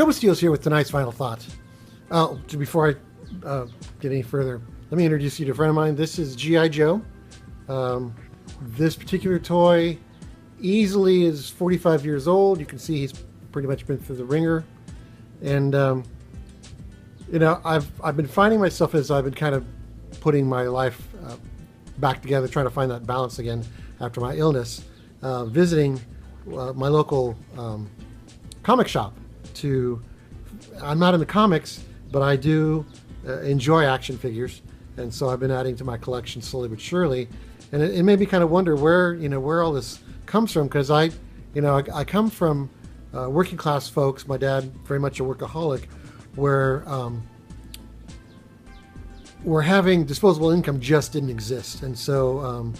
Nova Steel's here with tonight's final thought. Before I get any further, let me introduce you to a friend of mine. This is G.I. Joe. This particular toy easily is 45 years old. You can see he's pretty much been through the ringer. And, I've been finding myself as I've been kind of putting my life back together, trying to find that balance again after my illness, visiting my local comic shop. I'm not in the comics, but I do enjoy action figures, and so I've been adding to my collection slowly but surely. And it made me kind of wonder where all this comes from, because I come from working class folks. My dad very much a workaholic, where having disposable income just didn't exist, and so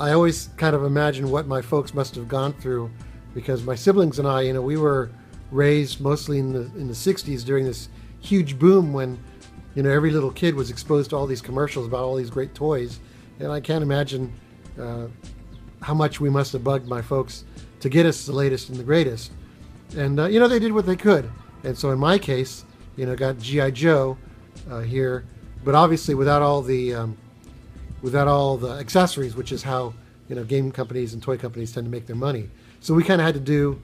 I always kind of imagine what my folks must have gone through, because my siblings and I, we were raised mostly in the 60s during this huge boom when every little kid was exposed to all these commercials about all these great toys, and I can't imagine how much we must have bugged my folks to get us the latest and the greatest. And they did what they could, and so in my case, got G.I. Joe here, but obviously without all the accessories, which is how game companies and toy companies tend to make their money. So we kind of had to do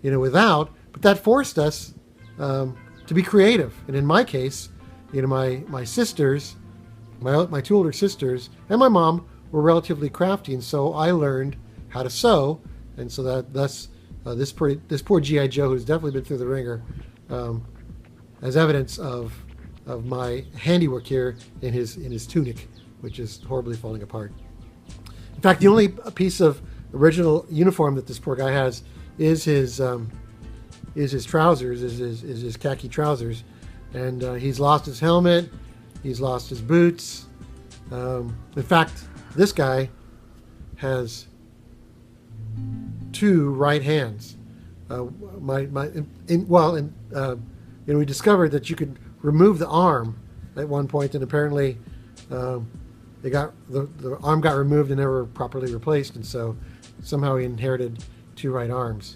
without, but that forced us to be creative. And in my case, my sisters, my two older sisters, and my mom were relatively crafty, and so I learned how to sew, and so that's this poor G.I. Joe, who's definitely been through the ringer, as evidence of my handiwork here in his tunic, which is horribly falling apart. In fact, the only piece of original uniform that this poor guy has is his trousers, is his khaki trousers, and he's lost his helmet, he's lost his boots. In fact, this guy has two right hands. We discovered that you could remove the arm at one point, and apparently the arm got removed and never properly replaced, and so somehow he inherited two right arms.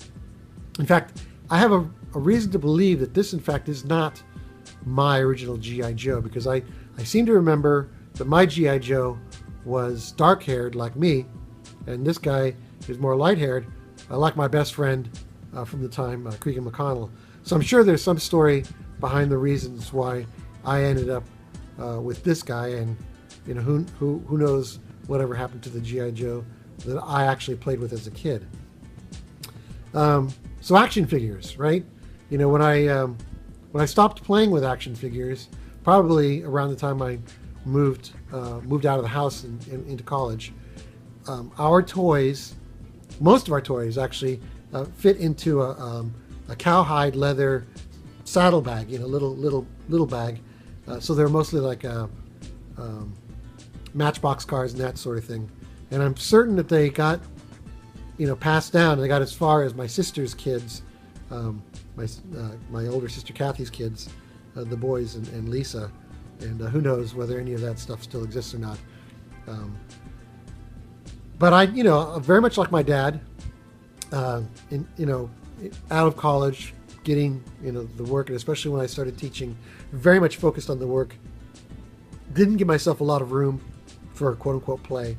In fact, I have a reason to believe that this, in fact, is not my original G.I. Joe, because I seem to remember that my G.I. Joe was dark-haired like me, and this guy is more light-haired, like my best friend from the time, Cregan McConnell. So I'm sure there's some story behind the reasons why I ended up with this guy, and who knows whatever happened to the G.I. Joe that I actually played with as a kid. So action figures, right? When I stopped playing with action figures, probably around the time I moved out of the house and into college, most of our toys actually fit into a cowhide leather saddlebag, little bag. So they're mostly like Matchbox cars and that sort of thing. And I'm certain that they got passed down, and they got as far as my sister's kids, my older sister Kathy's kids, the boys and Lisa, and who knows whether any of that stuff still exists or not. But I, very much like my dad, out of college, getting the work, and especially when I started teaching, very much focused on the work. Didn't give myself a lot of room for quote unquote play.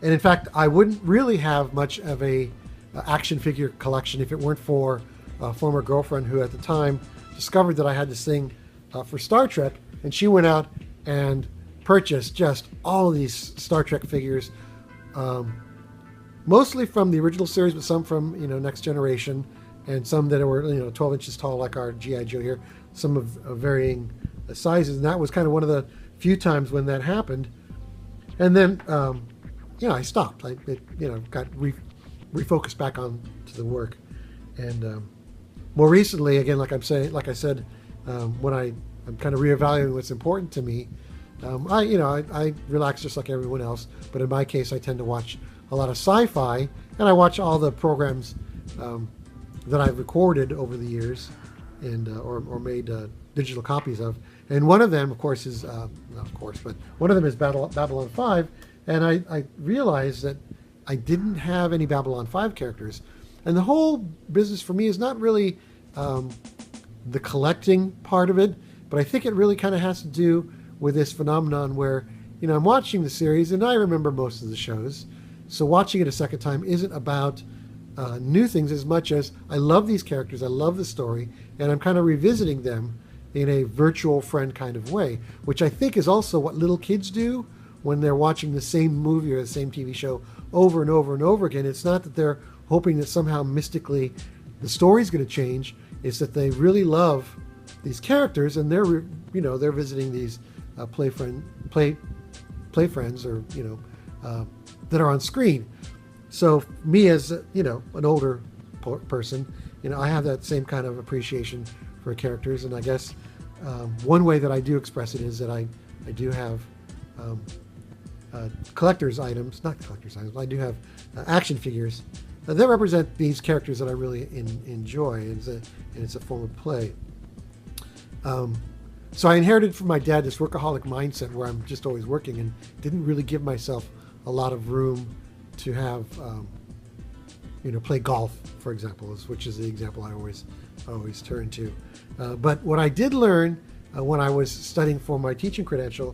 And in fact, I wouldn't really have much of a action figure collection if it weren't for a former girlfriend who at the time discovered that I had this thing for Star Trek, and she went out and purchased just all of these Star Trek figures, mostly from the original series, but some from Next Generation, and some that were 12 inches tall like our G.I. Joe here, some of varying sizes, and that was kind of one of the few times when that happened. And then I stopped. Got refocused back on to the work, and more recently, again, like I said, when I'm kind of reevaluating what's important to me, I relax just like everyone else. But in my case, I tend to watch a lot of sci-fi, and I watch all the programs that I've recorded over the years, and or made digital copies of. And one of them, of course, is one of them is Babylon 5. And I realized that I didn't have any Babylon 5 characters. And the whole business for me is not really the collecting part of it, but I think it really kind of has to do with this phenomenon where, I'm watching the series and I remember most of the shows. So watching it a second time isn't about new things as much as I love these characters, I love the story, and I'm kind of revisiting them in a virtual friend kind of way, which I think is also what little kids do when they're watching the same movie or the same TV show over and over and over again. It's not that they're hoping that somehow mystically the story's going to change. It's that they really love these characters and they're visiting these play friends or that are on screen. So me as an older person, I have that same kind of appreciation for characters, and I guess one way that I do express it is that I do have collector's items, not collector's items, but I do have action figures that represent these characters that I really enjoy, and it's a form of play. So I inherited from my dad this workaholic mindset where I'm just always working and didn't really give myself a lot of room to have, play golf, for example, which is the example I always turn to. But what I did learn when I was studying for my teaching credential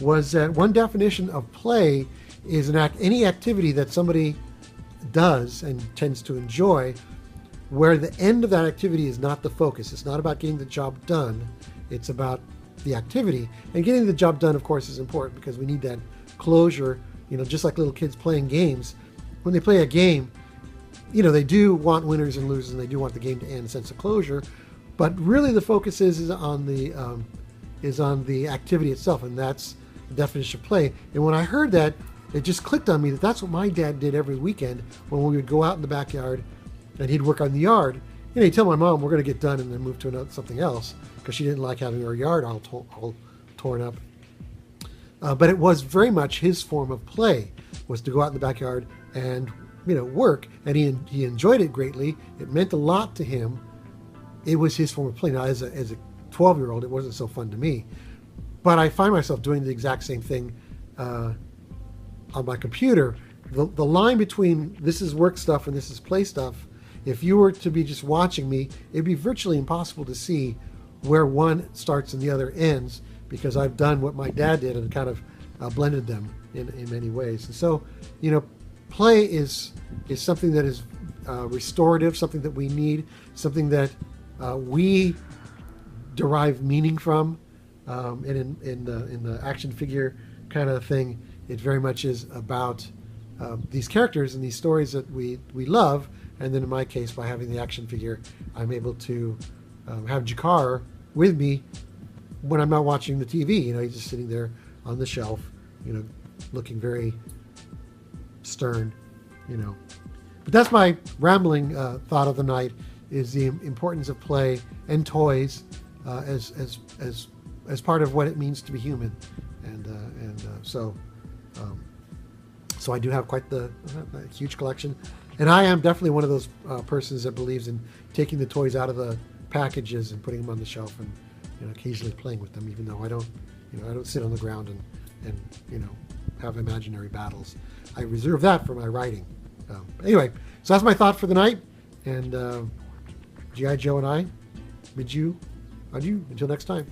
was that one definition of play is any activity that somebody does and tends to enjoy, where the end of that activity is not the focus. It's not about getting the job done. It's about the activity. And getting the job done, of course, is important because we need that closure, just like little kids playing games. When they play a game, they do want winners and losers, and they do want the game to end, a sense of closure. But really the focus is on the activity itself, and that's the definition of play. And when I heard that, it just clicked on me that that's what my dad did every weekend when we would go out in the backyard and he'd work on the yard. He'd tell my mom we're going to get done and then move to something else because she didn't like having her yard all torn up. But it was very much his form of play, was to go out in the backyard and work, and he enjoyed it greatly. It meant a lot to him. It was his form of play. Now, as a 12-year-old, it wasn't so fun to me, but I find myself doing the exact same thing on my computer. The line between this is work stuff and this is play stuff, if you were to be just watching me, it'd be virtually impossible to see where one starts and the other ends, because I've done what my dad did and kind of blended them in many ways. And so, play is something that is restorative, something that we need, something that we derive meaning from. And in the action figure kind of thing, it very much is about these characters and these stories that we love. And then in my case, by having the action figure, I'm able to have G'Kar with me when I'm not watching the TV. He's just sitting there on the shelf, looking very stern, But that's my rambling thought of the night, is the importance of play and toys as part of what it means to be human. So I do have quite a huge collection. And I am definitely one of those persons that believes in taking the toys out of the packages and putting them on the shelf and occasionally playing with them, even though I don't sit on the ground and have imaginary battles. I reserve that for my writing. Anyway, so that's my thought for the night. And G.I. Joe and I bid you adieu until next time.